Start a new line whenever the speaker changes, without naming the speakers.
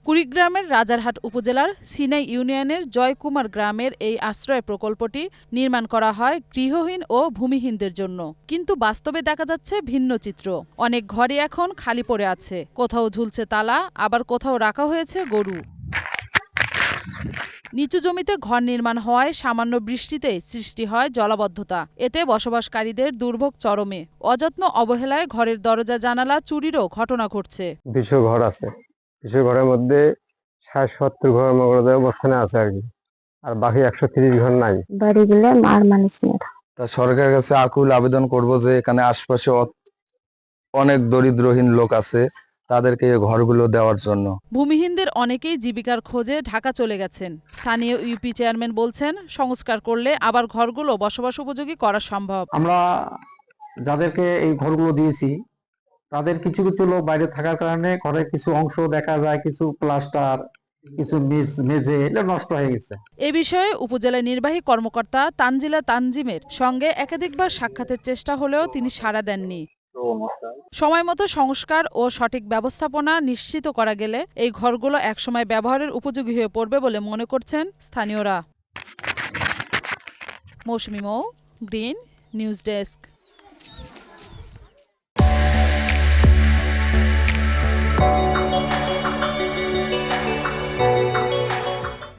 কুড়িগ্রামের রাজারহাট উপজেলার সিনাই ইউনিয়নের জয়কুমার গ্রামের এই আশ্রয় প্রকল্পটি নির্মাণ করা হয় গৃহহীন ও ভূমিহীনদের জন্য। কিন্তু বাস্তবে দেখা যাচ্ছে ভিন্ন চিত্র। অনেক ঘরই এখন খালি পড়ে আছে, কোথাও ঝুলছে তালা, আবার কোথাও রাখা হয়েছে গরু। নিচু জমিতে ঘর নির্মাণ হওয়ায় সামান্য বৃষ্টিতে সৃষ্টি হয় জলাবদ্ধতা। এতে বসবাসকারীদের দুর্ভোগ চরমে। অযত্ন অবহেলায় ঘরের দরজা জানালা চুরিরও ঘটনা ঘটছে।
200 ঘর আছে, 200 ঘরের মধ্যে 60-70 ঘর মগরদের অবস্থানে আছে আর কি, আর বাকি 130 ঘর নাই।
বাড়িগুলো আর মানুষ নেই।
তা সরকারের কাছে আকুল আবেদন করব যে এখানে আশপাশে অনেক দরিদ্রহীন লোক আছে, তাদেরকে ঘরগুলো দেওয়ার জন্য।
ভূমিহীনদের অনেকেই জীবিকার খোঁজে ঢাকা চলে গেছেন। স্থানীয় ইউপি চেয়ারম্যান বলছেন, সংস্কার করলে আবার ঘরগুলো বসবাস উপযোগী করা সম্ভব।
আমরা যাদেরকে এই ঘরগুলো দিয়েছি তাদের কিছু কিছু লোক বাইরে থাকার কারণে ঘরের কিছু অংশ দেখা যায়, কিছু প্লাস্টার, কিছু মেঝে এটা নষ্ট হয়ে গেছে।
এ বিষয়ে উপজেলা নির্বাহী কর্মকর্তা তানজিলা তানজিমের সঙ্গে একাধিকবার সাক্ষাতের চেষ্টা হলেও তিনি সাড়া দেননি। সময়মতো সংস্কার ও সঠিক ব্যবস্থাপনা নিশ্চিত করা গেলে এই ঘরগুলো একসময় ব্যবহারের উপযোগী হয়ে পড়বে বলে মনে করছেন স্থানীয়রা। মৌসুমী মৌ, গ্রিন নিউজ ডেস্ক।